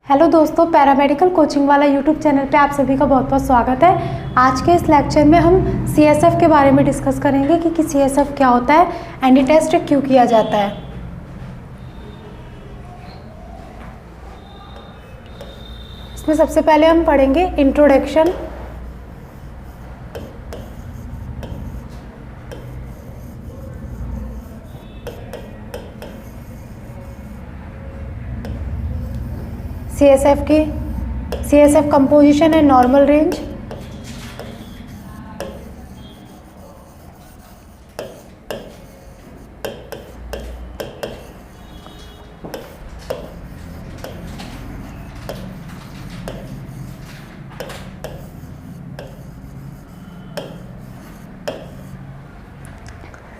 Hello दोस्तों, paramedical coaching वाला YouTube channel पे आप सभी का बहुत बहुत स्वागत है। आज के इस लेक्चर में हम सीएसएफ के बारे में डिस्कस करेंगे कि सीएसएफ क्या होता है, एंटी टेस्ट क्यों किया जाता है। इसमें सबसे पहले हम पढ़ेंगे इंट्रोडक्शन। सीएसएफ कंपोजिशन है नॉर्मल रेंज,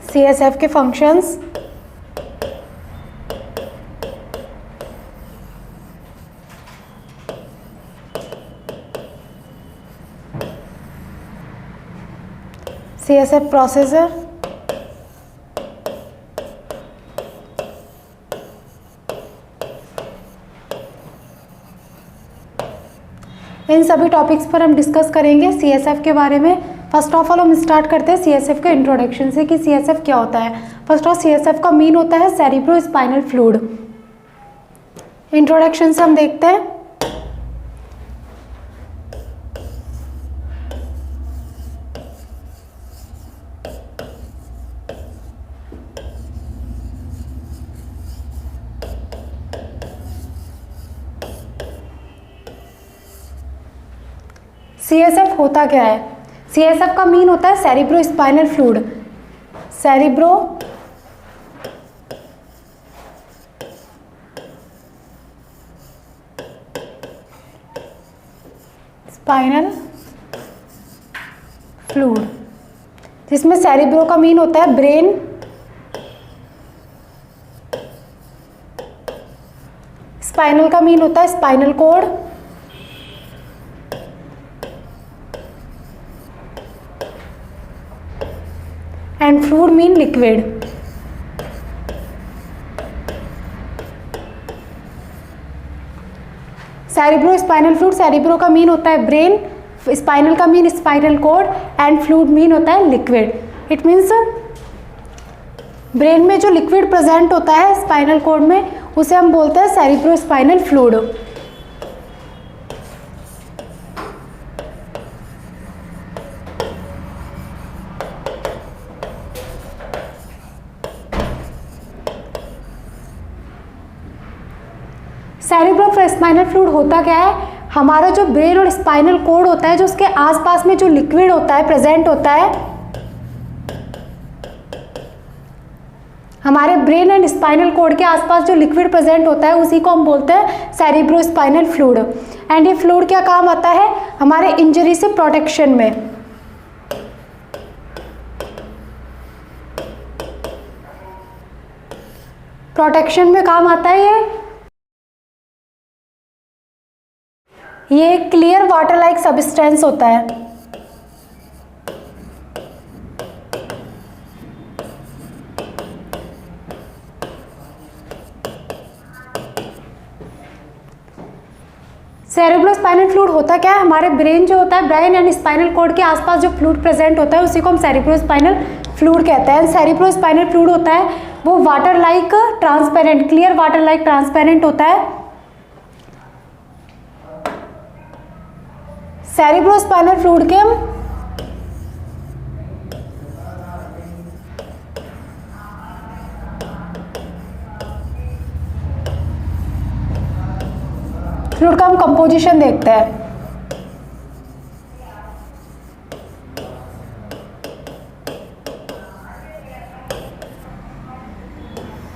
सीएसएफ के फंक्शंस, सीएसएफ प्रोसेसर, इन सभी टॉपिक्स पर हम डिस्कस करेंगे सीएसएफ के बारे में। फर्स्ट ऑफ ऑल हम स्टार्ट करते हैं सीएसएफ के इंट्रोडक्शन से कि सीएसएफ क्या होता है। फर्स्ट ऑफ सीएसएफ का मीन होता है सेरिब्रो स्पाइनल फ्लूइड। इंट्रोडक्शन से हम देखते हैं। सीएसएफ होता क्या है? सीएसएफ का मीन होता है cerebrospinal fluid. Cerebrospinal fluid, जिसमें सेरिब्रो का मीन होता है ब्रेन, स्पाइनल का मीन होता है spinal cord, and fluid mean liquid. Cerebrospinal fluid, cerebro का मीन होता है ब्रेन, स्पाइनल का mean spinal cord, and fluid mean होता है लिक्विड। इट मीन्स ब्रेन में जो लिक्विड प्रेजेंट होता है स्पाइनल कॉर्ड में, उसे हम बोलते हैं cerebro spinal fluid. Cerebrospinal fluid होता क्या है? हमारा जो ब्रेन और स्पाइनल कॉर्ड होता है, जो उसके आसपास में जो लिक्विड होता है, प्रेजेंट होता है, हमारे ब्रेन एंड स्पाइनल कॉर्ड के आसपास जो लिक्विड प्रेजेंट होता है, उसी को हम बोलते हैं सेरिब्रो स्पाइनल फ्लूइड। एंड ये फ्लूइड क्या काम आता है? हमारे इंजरी से प्रोटेक्शन में। प्रोटेक्शन में काम आता है ये क्लियर वाटर लाइक सब्सटेंस होता है। सेरिब्रो स्पाइनल फ्लूइड होता क्या है? हमारे ब्रेन जो होता है, ब्रेन एंड स्पाइनल कॉर्ड के आसपास जो फ्लूइड प्रेजेंट होता है, उसी को हम सेरिब्रो स्पाइनल फ्लूइड कहते हैं। सेरिब्रो स्पाइनल फ्लूइड होता है वो water like transparent, clear water like transparent होता है। सेरिब्रो स्पाइनल फ्लूइड के हम फ्लूइड का हम कंपोजिशन देखते हैं।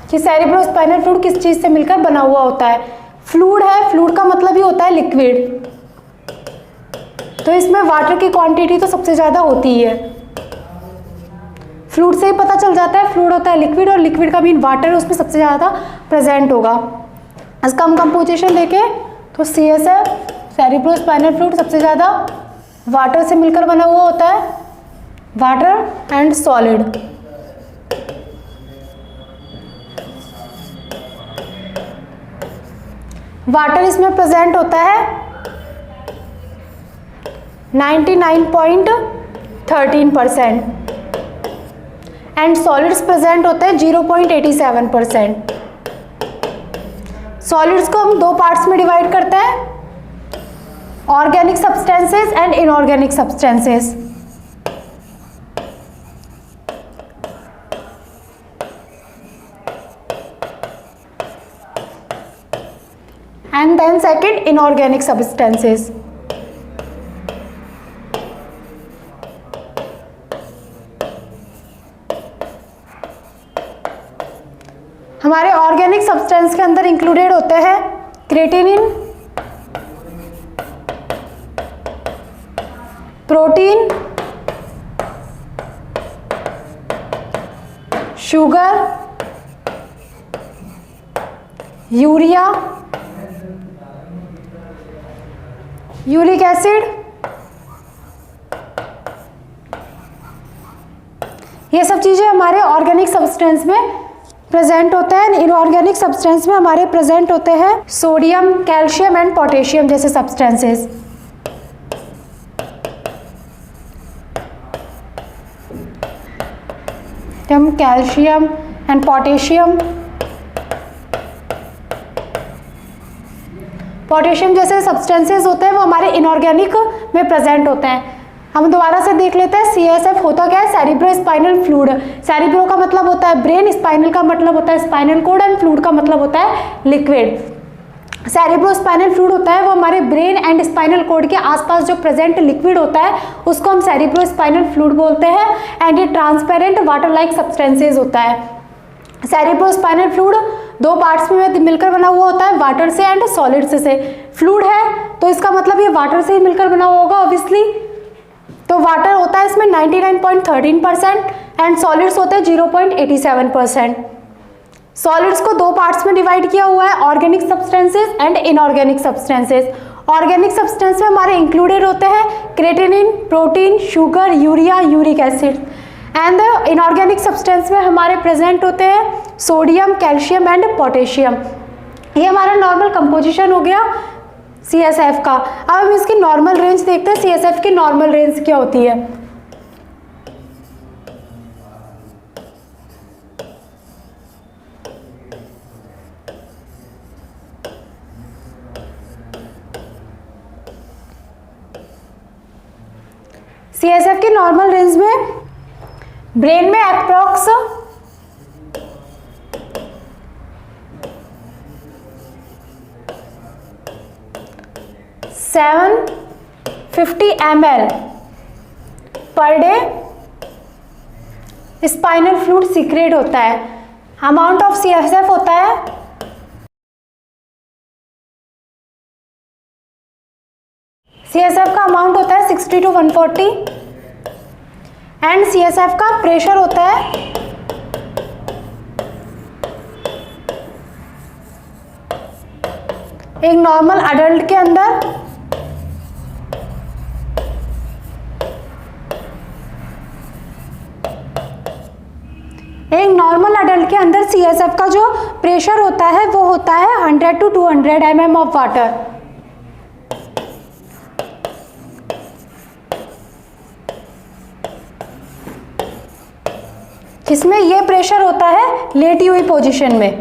कि सेरिब्रो स्पाइनल फ्लूइड किस चीज से मिलकर बना हुआ होता है? फ्लूइड है, फ्लूइड का मतलब ही होता है लिक्विड, तो इसमें वाटर की क्वांटिटी तो सबसे ज्यादा होती ही है। फ्लूइड से ही पता चल जाता है, फ्लूइड होता है लिक्विड, और लिक्विड का मीन वाटर, उसमें सबसे ज्यादा प्रेजेंट होगा। इसका हम कंपोजिशन देखें तो सीएसएफ सेरिब्रो स्पाइनल फ्लूइड सबसे ज्यादा वाटर से मिलकर बना हुआ होता है, वाटर एंड सॉलिड। वाटर इसमें प्रेजेंट होता है 99.13% एंड सॉलिड्स प्रेजेंट होते हैं 0.87%। सॉलिड्स को हम दो पार्ट्स में डिवाइड करते हैं, organic substances and inorganic substances. And then second inorganic substances. हमारे ऑर्गेनिक सब्सटेंस के अंदर इंक्लूडेड होते हैं creatinine, protein, sugar, urea, uric acid, ये सब चीज़ें हमारे ऑर्गेनिक सब्सटेंस में प्रेजेंट होते हैं। इनऑर्गेनिक सब्सटेंस में हमारे प्रेजेंट होते हैं सोडियम, कैल्शियम एंड पोटेशियम जैसे substances. Calcium and potassium, potassium जैसे सब्सटेंसेस होते हैं वो हमारे इनऑर्गेनिक में प्रेजेंट होते हैं। हम दोबारा से देख लेते हैं CSF होता क्या है, सेरिब्रो स्पाइनल फ्लूइड। सेरिब्रो का मतलब होता है ब्रेन, स्पाइनल का मतलब होता है स्पाइनल कोड एंड फ्लूइड का मतलब होता है लिक्विड। सेरिब्रो स्पाइनल फ्लूइड होता है वो हमारे ब्रेन एंड स्पाइनल कोड के आसपास जो प्रेजेंट लिक्विड होता है उसको हम सेरिब्रो स्पाइनल फ्लूइड बोलते हैं एंड ये ट्रांसपेरेंट वाटर लाइक सब्सटेंसेज होता है। सेरिब्रो स्पाइनल फ्लूइड दो पार्ट्स में मिलकर बना हुआ होता है, वाटर से एंड सॉलिड्स से। फ्लूइड है तो इसका मतलब ये वाटर से ही मिलकर बना हुआ होगा ऑब्वियसली। तो वाटर होता है इसमें 99.13% एंड सॉलिड्स होते हैं 0.87%। सॉलिड्स को दो पार्ट्स में डिवाइड किया हुआ है, organic substances and inorganic substances. Organic substance में हमारे इंक्लूडेड होते हैं creatinine, protein, sugar, urea, uric acid. And inorganic substance में हमारे प्रेजेंट होते हैं सोडियम, कैल्शियम एंड पोटेशियम। ये हमारा नॉर्मल कंपोजिशन हो गया CSF का। अब हम इसकी नॉर्मल रेंज देखते हैं, CSF की नॉर्मल रेंज क्या होती है। CSF की नॉर्मल रेंज में ब्रेन में approx 750 ml per day spinal fluid secret होता है। अमाउंट ऑफ CSF होता है CSF का अमाउंट होता है 60 to 140 एंड CSF का प्रेशर होता है एक नॉर्मल अडल्ट के अंदर CSF का जो प्रेशर होता है वो होता है 100 to 200 mm ऑफ वाटर। जिसमें ये प्रेशर होता है लेटी हुई पोजीशन में।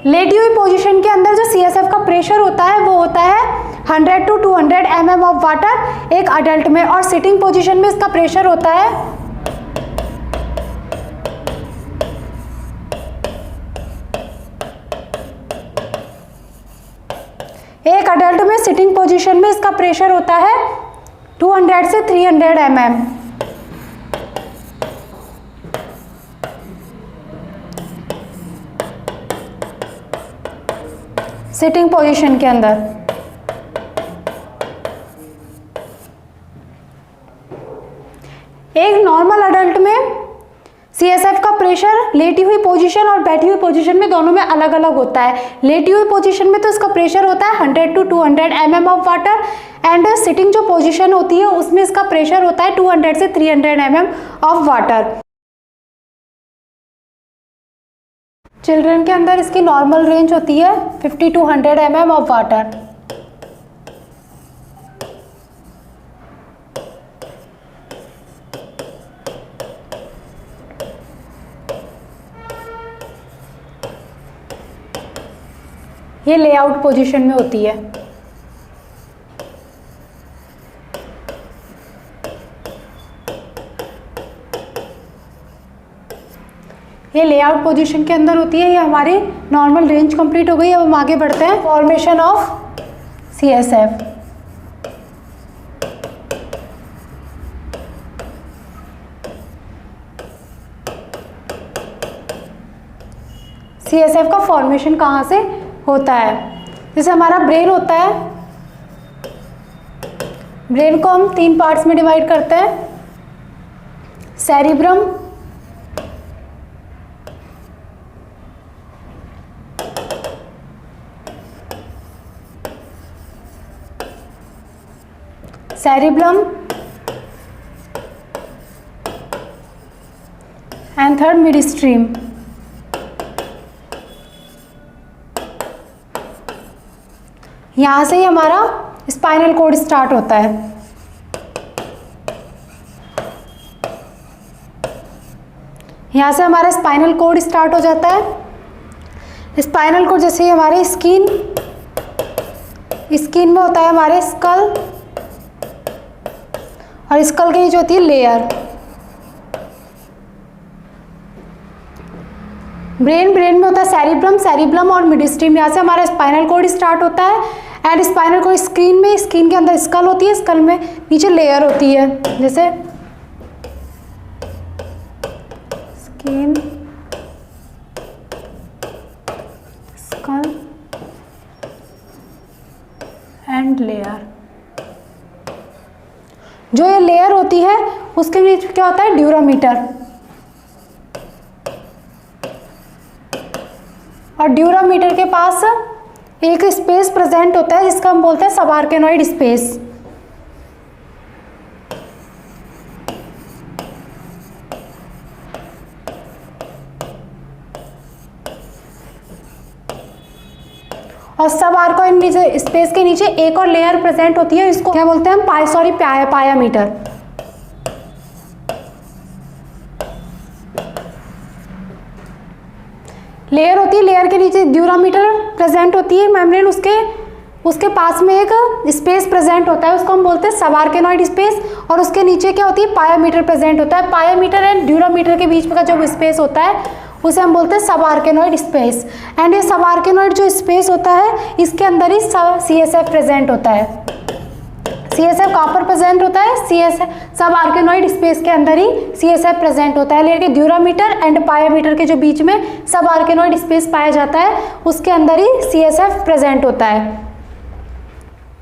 लेटी हुई पोजीशन के अंदर जो CSF का प्रेशर होता है वो होता है 100 to 200 mm ऑफ वाटर एक अडल्ट में, और सिटिंग पोजीशन में इसका प्रेशर होता है एक अडल्ट में सिटिंग पोजीशन में इसका प्रेशर होता है 200 से 300 mm। सिटिंग पोजीशन के अंदर एक नॉर्मल अडल्ट में CSF का प्रेशर लेटी हुई पोजीशन और बैठी हुई पोजीशन में दोनों में अलग अलग होता है। लेटी हुई पोजीशन में तो इसका प्रेशर होता है 100 to 200 mm of water, and sitting जो पोजीशन होती है उसमें इसका प्रेशर होता है 200 से 300 mm ऑफ वाटर। चिल्ड्रन के अंदर इसकी नॉर्मल रेंज होती है 50 to 100 mm ऑफ वाटर। ये लेआउट पोजीशन में होती है। ये लेआउट पोजीशन के अंदर होती है। ये हमारी नॉर्मल रेंज कंप्लीट हो गई। अब हम आगे बढ़ते हैं फॉर्मेशन ऑफ CSF। CSF का फॉर्मेशन कहाँ से होता है? जैसे हमारा ब्रेन होता है, ब्रेन को हम 3 पार्ट्स में डिवाइड करते हैं, cerebrum, and third mid stream. यहाँ से ही हमारा स्पाइनल कॉर्ड स्टार्ट होता है। यहाँ से हमारा स्पाइनल कॉर्ड स्टार्ट हो जाता है। स्पाइनल कॉर्ड जैसे ही हमारे स्किन में होता है हमारे स्कल, और स्कल के नीचे होती है लेयर। ब्रेन में होता है सेरिब्रम और मिड स्ट्रीम। यहाँ से हमारा स्पाइनल कॉर्ड स्टार्ट होता है, एंड स्पाइनल कॉर्ड स्किन के अंदर स्कल होती है, स्कल में नीचे लेयर होती है, जैसे स्किन, स्कल एंड लेयर। जो ये लेयर होती है उसके नीचे क्या होता है? ड्यूरामीटर। और ड्यूरामीटर के पास एक स्पेस प्रेजेंट होता है जिसका हम बोलते हैं सबआर्केनॉइड स्पेस। और सबआर्केनॉइड स्पेस के नीचे एक और लेयर प्रेजेंट होती है, इसको क्या बोलते हैं हम? पायामीटर। लेयर होती है, लेयर के नीचे ड्यूरामीटर प्रेजेंट होती है, मेम्ब्रेन, उसके पास में एक स्पेस प्रेजेंट होता है, उसको हम बोलते हैं सबआर्केनॉइड स्पेस, और उसके नीचे क्या होती है? पायामीटर प्रेजेंट होता है। पायामीटर एंड ड्यूरामीटर के बीच में का जो स्पेस होता है उसे हम बोलते हैं सबआर्केनॉइड स्पेस। एंड ये सबआर्केनॉइड जो स्पेस होता है इसके अंदर ही CSF प्रेजेंट होता है। CSF कहाँ पर प्रेजेंट होता है? सबआर्केनॉइड स्पेस के अंदर ही CSF प्रेजेंट होता है। लेकिन ड्यूरामीटर एंड पायामीटर के जो बीच में सबआर्केनॉइड स्पेस पाया जाता है उसके अंदर ही CSF प्रेजेंट होता है।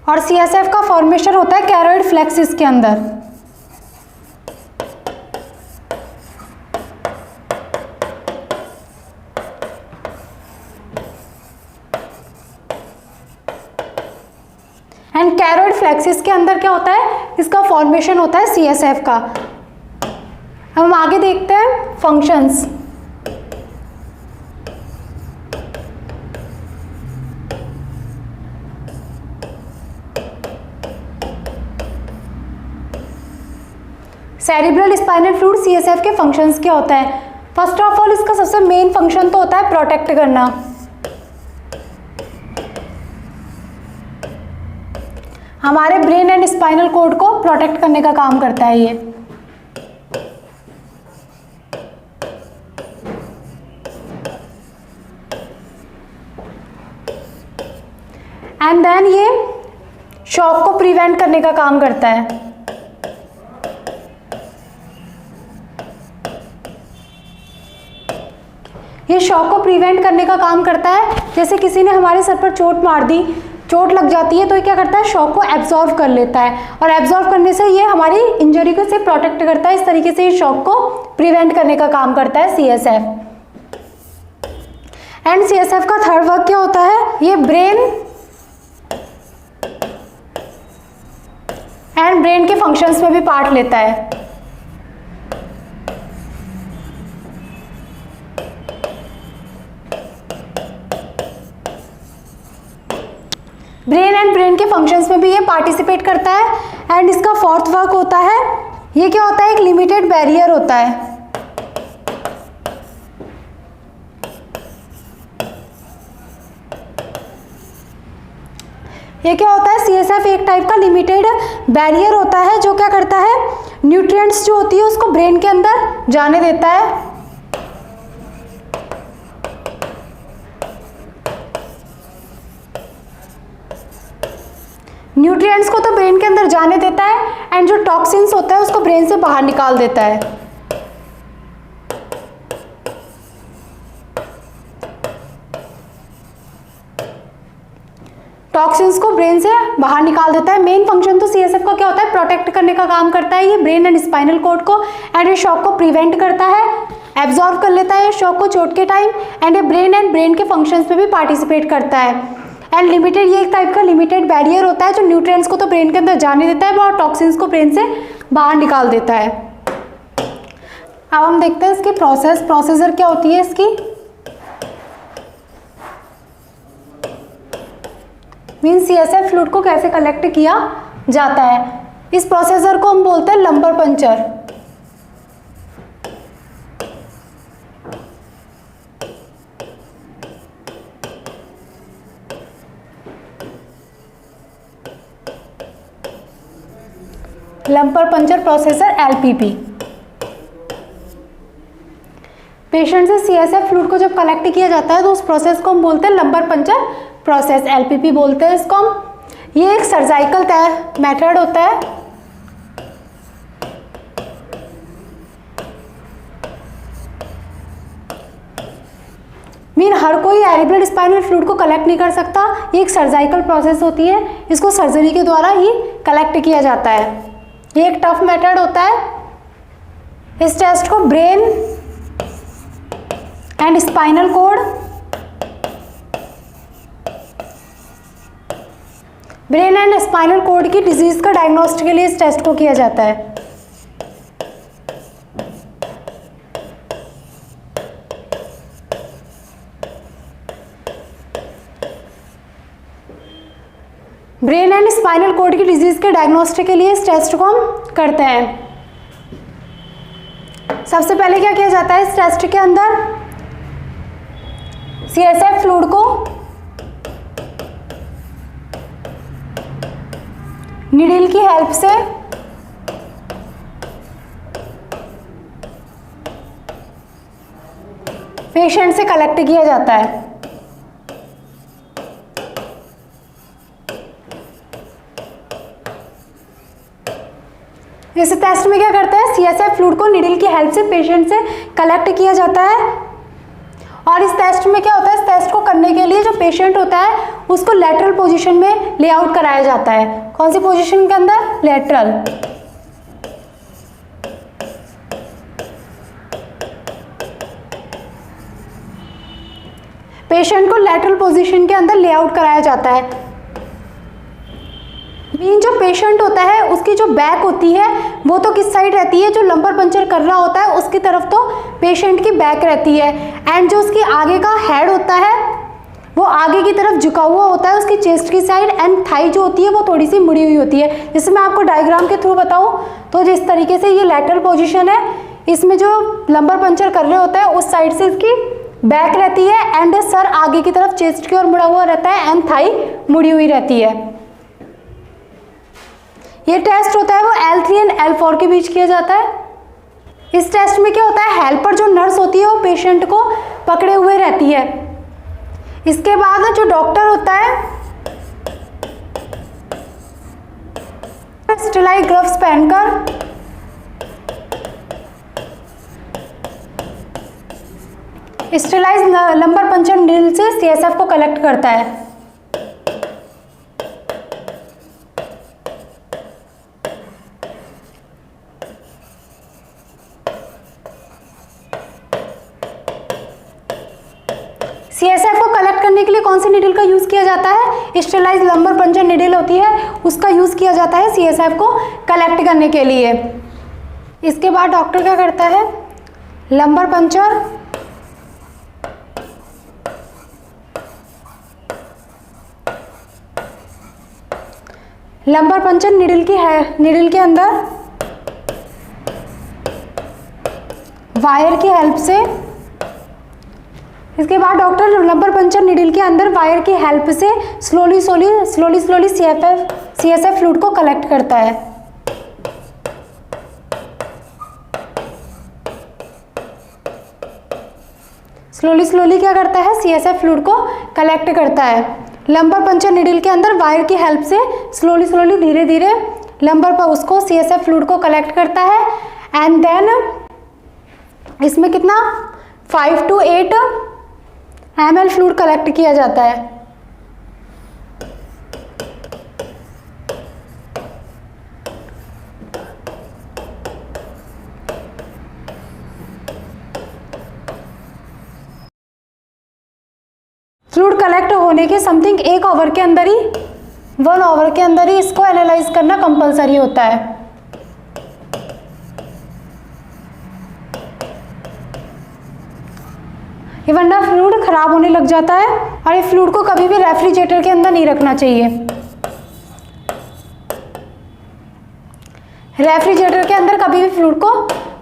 और CSF का फॉर्मेशन होता है कैरोइड फ्लेक्सिस के अंदर। एंड कैरोइड फ्लेक्सिस के अंदर क्या होता है? इसका फॉर्मेशन होता है CSF का। हम आगे देखते हैं functions. Cerebral spinal fluid CSF के फंक्शंस क्या होता है? फर्स्ट ऑफ ऑल इसका सबसे मेन फंक्शन तो होता है प्रोटेक्ट करना। हमारे ब्रेन एंड स्पाइनल कॉर्ड को प्रोटेक्ट करने का काम करता है ये। एंड देन ये शॉक को प्रिवेंट करने का काम करता है। ये शॉक को प्रिवेंट करने का काम करता है। जैसे किसी ने हमारे सर पर चोट मार दी, चोट लग जाती है तो ये क्या करता है, शॉक को एब्जॉर्व कर लेता है, और एब्जॉर्व करने से ये हमारी इंजरी को से प्रोटेक्ट करता है। इस तरीके से ये शॉक को प्रिवेंट करने का काम करता है CSF। एंड CSF का थर्ड वर्क क्या होता है, ये ब्रेन एंड ब्रेन के फंक्शंस में भी पार्ट लेता है। ब्रेन एंड ब्रेन के फंक्शंस में भी ये पार्टिसिपेट करता है। एंड इसका फोर्थ वर्क होता है, ये क्या होता है, एक लिमिटेड बैरियर होता है। ये क्या होता है, CSF एक टाइप का लिमिटेड बैरियर होता है जो क्या करता है, न्यूट्रिएंट्स जो होती है उसको ब्रेन के अंदर जाने देता है। न्यूट्रिएंट्स को तो ब्रेन के अंदर जाने देता है एंड जो टॉक्सिन्स होता है उसको ब्रेन से बाहर निकाल देता है। टॉक्सिन्स को ब्रेन से बाहर निकाल देता है। मेन फंक्शन तो CSF का क्या होता है, प्रोटेक्ट करने का काम करता है ये ब्रेन एंड स्पाइनल कॉर्ड को, एंड ये शॉक को प्रिवेंट करता है, एब्जॉर्व कर लेता है शॉक को चोट के टाइम, एंड ये ब्रेन एंड ब्रेन के फंक्शंस में भी पार्टिसिपेट करता है। एंड लिमिटेड, ये एक टाइप का लिमिटेड बैरियर होता है जो न्यूट्रिएंट्स को तो ब्रेन के अंदर जाने देता है और टॉक्सिन्स को ब्रेन से बाहर निकाल देता है। अब हम देखते हैं इसकी प्रोसेसर क्या होती है इसकी। मीन CSF फ्लूइड को कैसे कलेक्ट किया जाता है। इस प्रोसेसर को हम बोलते हैं lumbar puncture. Lumbar puncture processor LPP। Patient से CSF फ्लूइड को जब कलेक्ट किया जाता है तो उस प्रोसेस को हम बोलते हैं लंबर पंचर प्रोसेस, LPP बोलते हैं इसको हम। ये एक सर्जाइकल मेथड होता है। मीन हर कोई एरिब्रल स्पाइनल फ्लूइड को कलेक्ट नहीं कर सकता, ये एक सर्जाइकल प्रोसेस होती है, इसको सर्जरी के द्वारा ही कलेक्ट किया जाता है। ये एक टफ मेथड होता है। इस टेस्ट को brain and spinal cord, brain and spinal cord की डिजीज का डायग्नोस्टिक के लिए इस टेस्ट को किया जाता है। ब्रेन एंड स्पाइनल कॉर्ड की डिजीज के डायग्नोस्टिक के लिए इस टेस्ट को हम करते हैं। सबसे पहले क्या किया जाता है, इस टेस्ट के अंदर CSF फ्लूइड को नीडल की हेल्प से पेशेंट से कलेक्ट किया जाता है। इस टेस्ट में क्या करते हैं, CSF फ्लूइड को नीडल की हेल्प से पेशेंट से कलेक्ट किया जाता है। और इस टेस्ट में क्या होता है, इस टेस्ट को करने के लिए जो पेशेंट होता है उसको लेटरल पोजीशन में लेआउट कराया जाता है। कौन सी पोजीशन के अंदर, लेटरल। पेशेंट को लेटरल पोजीशन के अंदर लेआउट कराया जाता है। मीन जो पेशेंट होता है उसकी जो बैक होती है वो तो किस साइड रहती है, जो लंबर पंचर कर रहा होता है उसकी तरफ तो पेशेंट की बैक रहती है। एंड जो उसकी आगे का हेड होता है वो आगे की तरफ झुका हुआ होता है उसकी चेस्ट की साइड, एंड थाई जो होती है वो थोड़ी सी मुड़ी हुई होती है। जैसे मैं आपको डायग्राम के थ्रू बताऊं तो जिस तरीके से ये लेटरल पोजीशन है, इसमें जो लंबर पंचर कर रहे होते हैं उस साइड से इसकी बैक रहती है, एंड सर आगे की तरफ चेस्ट की ओर मुड़ा हुआ रहता है, एंड थाई मुड़ी हुई रहती है। ये टेस्ट होता है वो L3 एंड L4 के बीच किया जाता है। इस टेस्ट में क्या होता है, हेल्पर जो नर्स होती है वो पेशेंट को पकड़े हुए रहती है। इसके बाद जो डॉक्टर होता है स्टेराइल ग्लव्स पहनकर स्टेराइल लंबर पंचर नीडल से CSF को कलेक्ट करता है। CSF को कलेक्ट करने के लिए कौन सी निडल का यूज़ किया जाता है? स्टेलाइज लंबर पंचर निडल होती है, उसका यूज़ किया जाता है CSF को कलेक्ट करने के लिए। इसके बाद डॉक्टर क्या करता है? लंबर पंचर निडल के अंदर वायर की हेल्प से, इसके बाद डॉक्टर लंबर पंचर निडल के अंदर वायर की हेल्प से स्लोली CSF फ्लूइड को कलेक्ट करता है। स्लोली क्या करता है? CSF फ्लूइड को कलेक्ट करता है। लंबर पंचर निडल के अंदर वायर की हेल्प से स्लोली धीरे धीरे लंबर पर उसको CSF फ्लूइड को कलेक्ट करता है। एंड देन इसमें कितना 5 to 8 ml फ्लूइड कलेक्ट किया जाता है। फ्लूइड कलेक्ट होने के समथिंग 1 आवर के अंदर ही 1 आवर के अंदर ही इसको एनालाइज करना कंपलसरी होता है। ये वरना फ्लूइड खराब होने लग जाता है और ये फ्लूइड को कभी भी रेफ्रिजरेटर के अंदर नहीं रखना चाहिए। रेफ्रिजरेटर के अंदर कभी भी फ्लूइड को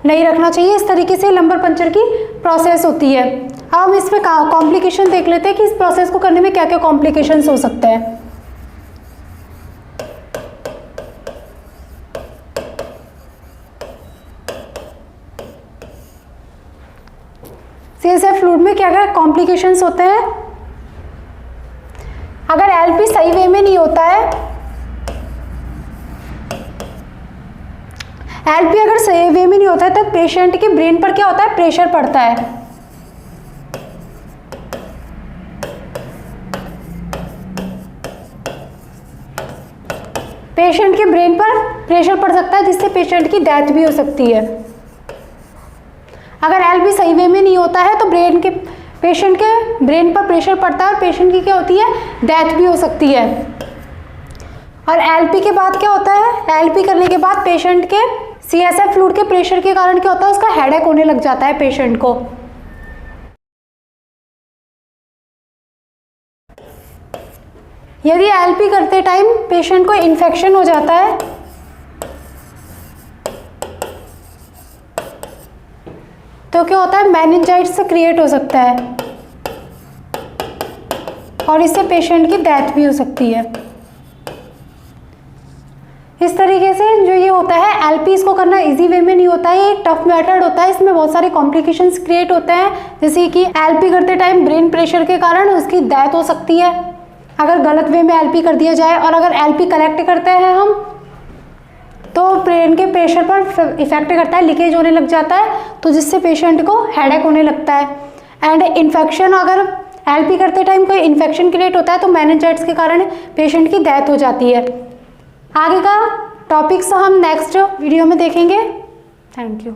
नहीं रखना चाहिए। इस तरीके से लंबर पंचर की प्रोसेस होती है। अब हम इसमें कॉम्प्लिकेशन देख लेते हैं कि इस प्रोसेस को करने में क्या क्या कॉम्प्लिकेशंस हो सकते हैं। CSF फ्लूइड में क्या क्या कॉम्प्लिकेशंस होते हैं? अगर LP सही वे में नहीं होता है, LP अगर सही वे में नहीं होता है तो पेशेंट के ब्रेन पर क्या होता है? प्रेशर पड़ता है। पेशेंट के ब्रेन पर प्रेशर पड़ सकता है जिससे पेशेंट की डेथ भी हो सकती है। अगर LP सही वे में नहीं होता है तो पेशेंट के ब्रेन पर प्रेशर पड़ता है और पेशेंट की क्या होती है? डेथ भी हो सकती है। और LP के बाद क्या होता है? LP करने के बाद पेशेंट के CSF फ्लूइड के प्रेशर के कारण क्या होता है? उसका हेडेक होने लग जाता है पेशेंट को। यदि LP करते टाइम पेशेंट को इन्फेक्शन हो जाता है तो क्या होता है? मेनिंजाइटिस से क्रिएट हो सकता है और इससे पेशेंट की डेथ भी हो सकती है। इस तरीके से जो ये होता है LP, इसको करना इजी वे में नहीं होता है, एक टफ मेथड होता है। इसमें बहुत सारे कॉम्प्लिकेशंस क्रिएट होते हैं, जैसे कि LP करते टाइम ब्रेन प्रेशर के कारण उसकी डेथ हो सकती है अगर गलत वे में LP कर दिया जाए। और अगर LP कलेक्ट करते हैं हम तो ब्रेन के प्रेशर पर इफेक्ट करता है, लीकेज होने लग जाता है, तो जिससे पेशेंट को हेडेक होने लगता है। एंड इन्फेक्शन, अगर LP करते टाइम कोई इन्फेक्शन क्रिएट होता है तो मेनिंजाइटिस के कारण पेशेंट की डेथ हो जाती है। आगे का टॉपिक्स हम नेक्स्ट वीडियो में देखेंगे। Thank you.